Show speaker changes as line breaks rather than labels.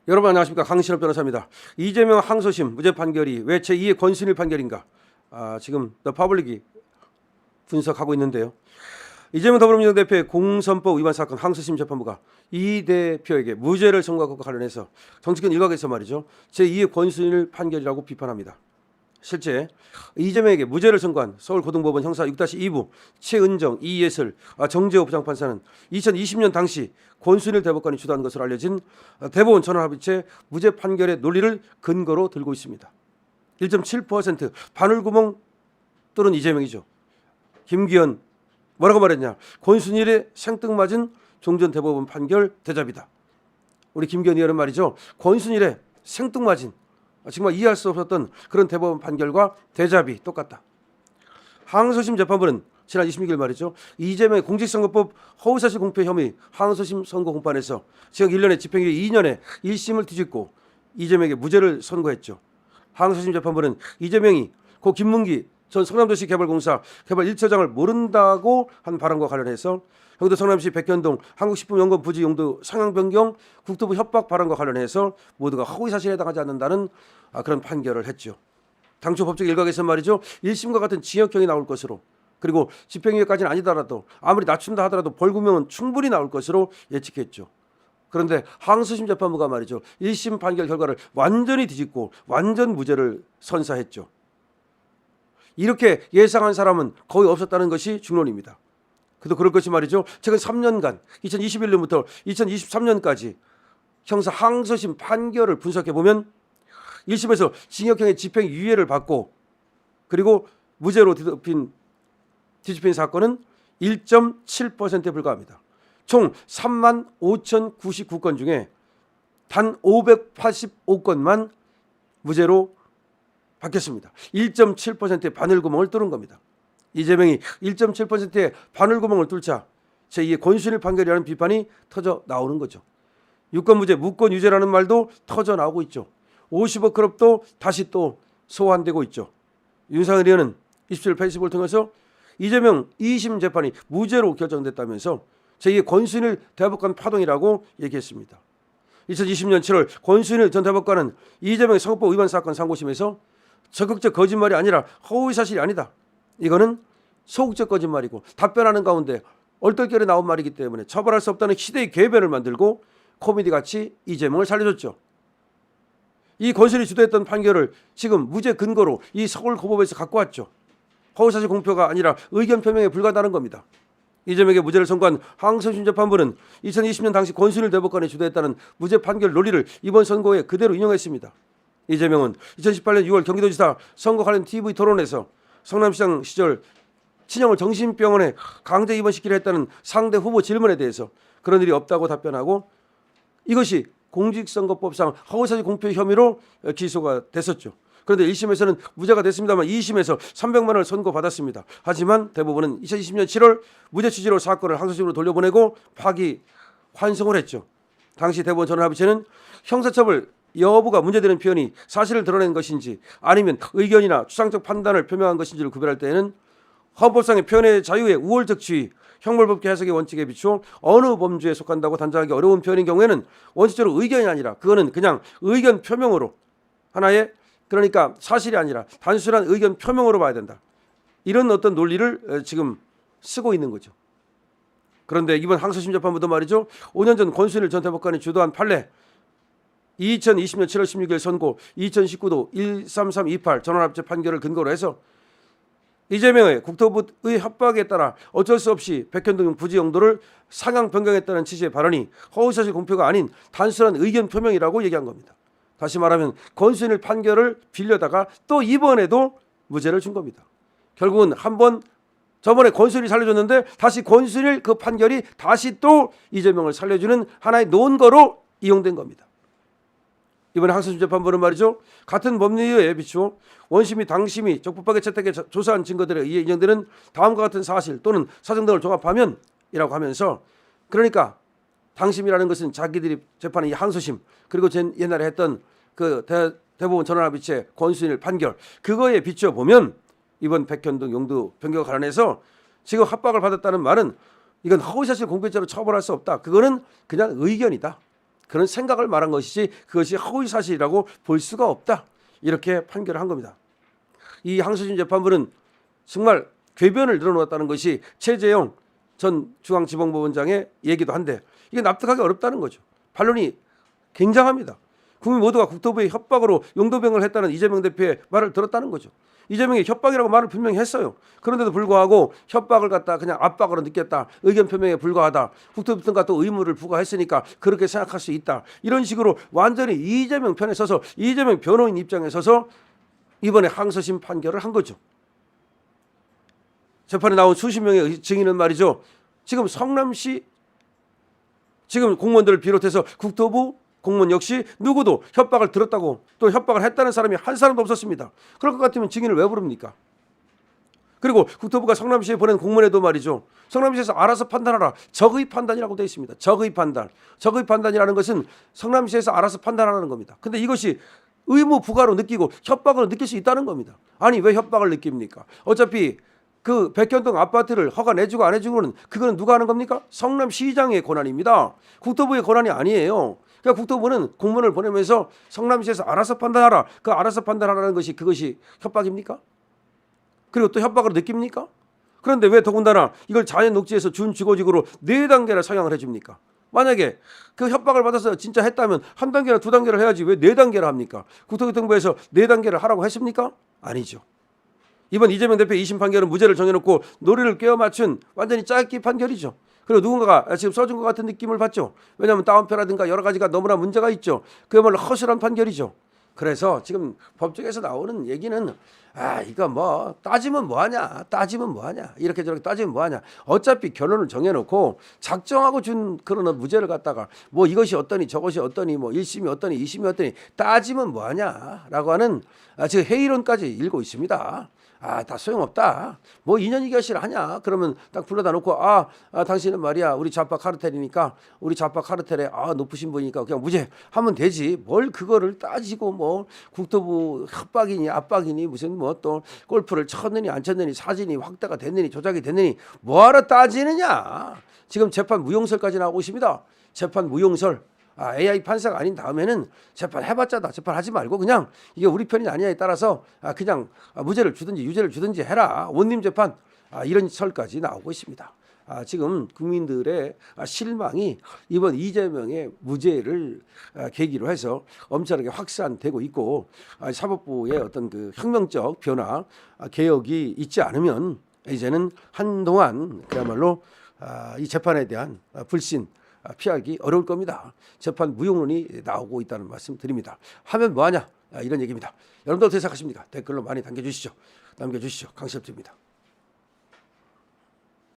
여러분 안녕하십니까. 강신업 변호사입니다. 이재명 항소심 무죄 판결이 왜 제2의 권순일 판결인가? 지금 더 퍼블릭이 분석하고 있는데요. 이재명 더불어민주당 대표의 공선법 위반 사건 항소심 재판부가 이 대표에게 무죄를 선고한 것과 관련해서 정치권 일각에서 말이죠. 제2의 권순일 판결이라고 비판합니다. 실제 이재명에게 무죄를 선고한 서울고등법원 형사 6-2부 최은정, 이예슬, 정재호 부장판사는 2020년 당시 권순일 대법관이 주도한 것으로 알려진 대법원 전원합의체 무죄 판결의 논리를 근거로 들고 있습니다. 1.7% 바늘구멍 뚫은 이재명이죠. 김기현 뭐라고 말했냐? 권순일의 생뚱맞은 종전 대법원 판결 대잡이다. 우리 김기현 의원은 말이죠. 권순일의 생뚱맞은 정말 이해할 수 없었던 그런 대법원 판결과 대잡이 똑같다. 항소심 재판부는 지난 26일 말이죠. 이재명의 공직선거법 허위사실 공표 혐의 항소심 선고 공판에서 징역 1년에 집행유예 2년에 1심을 뒤집고 이재명에게 무죄를 선고했죠. 항소심 재판부는 이재명이 고 김문기 전 성남도시 개발공사 개발 1처장을 모른다고 한 발언과 관련해서 경기도 성남시 백현동 한국식품연구원 부지 용도 상향 변경 국토부 협박 발언과 관련해서 모두가 허위사실에 해당하지 않는다는 그런 판결을 했죠. 당초 법적 일각에서 말이죠. 1심과 같은 징역형이 나올 것으로 그리고 집행유예까지는 아니더라도 아무리 낮춘다 하더라도 벌금형은 충분히 나올 것으로 예측했죠. 그런데 항소심 재판부가 말이죠. 1심 판결 결과를 완전히 뒤집고 완전 무죄를 선사했죠. 이렇게 예상한 사람은 거의 없었다는 것이 중론입니다. 그래도 그럴 것이 말이죠. 최근 3년간 2021년부터 2023년까지 형사 항소심 판결을 분석해 보면 1심에서 징역형의 집행유예를 받고 그리고 무죄로 뒤집힌 사건은 1.7%에 불과합니다. 총 35,099건 중에 단 585건만 무죄로 바뀌었습니다. 1.7%의 바늘구멍을 뚫은 겁니다. 이재명이 1.7%의 바늘구멍을 뚫자 제2의 권순일 판결이라는 비판이 터져 나오는 거죠. 유권무죄, 무권유죄라는 말도 터져 나오고 있죠. 50억 클럽도 다시 또 소환되고 있죠. 윤상현 의원은 27일 페이스북을 통해서 이재명 2심 재판이 무죄로 결정됐다면서 제2의 권순일 대법관 파동이라고 얘기했습니다. 2020년 7월 권순일 전 대법관은 이재명의 선거법 위반 사건 상고심에서 적극적 거짓말이 아니라 허위사실이 아니다. 이거는 소극적 거짓말이고 답변하는 가운데 얼떨결에 나온 말이기 때문에 처벌할 수 없다는 시대의 궤변을 만들고 코미디같이 이재명을 살려줬죠. 이 권순일이 주도했던 판결을 지금 무죄 근거로 이 서울고법에서 갖고 왔죠. 허위사실 공표가 아니라 의견 표명에 불과하다는 겁니다. 이재명에게 무죄를 선고한 항소심 재판부는 2020년 당시 권순일 대법관이 주도했다는 무죄 판결 논리를 이번 선고에 그대로 인용했습니다. 이재명은 2018년 6월 경기도지사 선거 관련 TV 토론에서 성남시장 시절 친형을 정신병원에 강제 입원시키려 했다는 상대 후보 질문에 대해서 그런 일이 없다고 답변하고 이것이 공직선거법상 허위사실 공표 혐의로 기소가 됐었죠. 그런데 1심에서는 무죄가 됐습니다만 2심에서 300만 원을 선고받았습니다. 하지만 대법원은 2020년 7월 무죄 취지로 사건을 항소심으로 돌려보내고 파기 환송을 했죠. 당시 대법원 전원합의체는 형사처벌 여부가 문제되는 표현이 사실을 드러낸 것인지 아니면 의견이나 추상적 판단을 표명한 것인지를 구별할 때에는 헌법상의 표현의 자유의 우월적 지위, 형벌법계 해석의 원칙에 비추어 어느 범주에 속한다고 단정하기 어려운 표현인 경우에는 원칙적으로 의견이 아니라 그거는 그냥 의견 표명으로 하나의 그러니까 사실이 아니라 단순한 의견 표명으로 봐야 된다. 이런 어떤 논리를 지금 쓰고 있는 거죠. 그런데 이번 항소심 재판부도 말이죠. 5년 전 권순일 전 대법관이 주도한 판례 2020년 7월 16일 선고 2019도 13328 전원합의체 판결을 근거로 해서 이재명의 국토부의 협박에 따라 어쩔 수 없이 백현동 부지 용도를 상향 변경했다는 취지의 발언이 허위사실 공표가 아닌 단순한 의견 표명이라고 얘기한 겁니다. 다시 말하면 권순일 판결을 빌려다가 또 이번에도 무죄를 준 겁니다. 결국은 한번 저번에 권순일이 살려줬는데 다시 권순일 그 판결이 다시 또 이재명을 살려주는 하나의 논거로 이용된 겁니다. 이번에 항소심 재판부는 말이죠. 같은 법리에 비추어 원심이 당심이 적법하게 채택해 조사한 증거들에 의해 인정되는 다음과 같은 사실 또는 사정 등을 종합하면 이라고 하면서 그러니까 당심이라는 것은 자기들이 재판의 이 항소심 그리고 옛날에 했던 그 대법원 전원합의체 권순일 판결 그거에 비추어 보면 이번 백현동 용도 변경과 관련해서 지금 합박을 받았다는 말은 이건 허위사실 공표죄로 처벌할 수 없다. 그거는 그냥 의견이다. 그런 생각을 말한 것이지 그것이 허위 사실이라고 볼 수가 없다. 이렇게 판결을 한 겁니다. 이 항소심 재판부는 정말 궤변을 늘어놓았다는 것이 최재형 전 중앙지방법원장의 얘기도 한데 이게 납득하기 어렵다는 거죠. 반론이 굉장합니다. 국민 모두가 국토부의 협박으로 용도병을 했다는 이재명 대표의 말을 들었다는 거죠. 이재명이 협박이라고 말을 분명히 했어요. 그런데도 불구하고 협박을 갖다 그냥 압박으로 느꼈다. 의견 표명에 불과하다. 국토부 등과 또 의무를 부과했으니까 그렇게 생각할 수 있다. 이런 식으로 완전히 이재명 편에 서서 이재명 변호인 입장에 서서 이번에 항소심 판결을 한 거죠. 재판에 나온 수십 명의 증인은 말이죠. 지금 성남시 지금 공무원들을 비롯해서 국토부 공무원 역시 누구도 협박을 들었다고 또 협박을 했다는 사람이 한 사람도 없었습니다. 그럴 것 같으면 증인을 왜 부릅니까? 그리고 국토부가 성남시에 보낸 공문에도 말이죠. 성남시에서 알아서 판단하라. 적의 판단이라고 되어 있습니다. 적의 판단. 적의 판단이라는 것은 성남시에서 알아서 판단하라는 겁니다. 근데 이것이 의무 부과로 느끼고 협박으로 느낄 수 있다는 겁니다. 아니 왜 협박을 느낍니까? 어차피 그 백현동 아파트를 허가 내주고 안 해주고는 그거는 누가 하는 겁니까? 성남시장의 권한입니다. 국토부의 권한이 아니에요. 그러니까 국토부는 공문을 보내면서 성남시에서 알아서 판단하라. 그 알아서 판단하라는 것이 그것이 협박입니까? 그리고 또 협박으로 느낍니까? 그런데 왜 더군다나 이걸 자연 녹지에서 준주거지구로 4단계나 서양을 해줍니까? 만약에 그 협박을 받아서 진짜 했다면 한 단계나 두 단계를 해야지 왜 4단계를 합니까? 국토교통부에서 4단계를 하라고 했습니까? 아니죠. 이번 이재명 대표 2심 판결은 무죄를 정해놓고 노래를 꿰어 맞춘 완전히 짧게 판결이죠. 그리고 누군가가 지금 써준 것 같은 느낌을 받죠. 왜냐하면 다운표라든가 여러 가지가 너무나 문제가 있죠. 그야말로 허술한 판결이죠. 그래서 지금 법정에서 나오는 얘기는 이거 뭐 따지면 뭐하냐 이렇게 저렇게 따지면 뭐하냐 어차피 결론을 정해놓고 작정하고 준 그런 무죄를 갖다가 뭐 이것이 어떠니 저것이 어떠니 뭐 1심이 어떠니 2심이 어떠니 따지면 뭐하냐라고 하는 지금 회의론까지 읽고 있습니다. 다 소용없다. 뭐 2년 2개월 하냐? 그러면 딱 불러다 놓고 당신은 말이야 우리 좌파 카르텔이니까 우리 좌파 카르텔에 높으신 분이니까 그냥 무죄 하면 되지. 뭘 그거를 따지고 뭐 국토부 협박이니 압박이니 무슨 뭐 또 골프를 쳤느니 안 쳤느니 사진이 확대가 됐느니 조작이 됐느니 뭐하러 따지느냐? 지금 재판 무용설까지 나오고 있습니다. 재판 무용설. AI 판사가 아닌 다음에는 재판 해봤자다. 재판 하지 말고 그냥 이게 우리 편이 아니냐에 따라서 그냥 무죄를 주든지 유죄를 주든지 해라. 원님 재판 이런 설까지 나오고 있습니다. 지금 국민들의 실망이 이번 이재명의 무죄를 계기로 해서 엄청나게 확산되고 있고 사법부의 어떤 그 혁명적 변화 개혁이 있지 않으면 이제는 한동안 그야말로 이 재판에 대한 불신 피하기 어려울 겁니다. 재판 무용론이 나오고 있다는 말씀 드립니다. 하면 뭐하냐 이런 얘기입니다. 여러분들 어떻게 생각하십니까? 댓글로 많이 남겨주시죠. 강시엽입니다.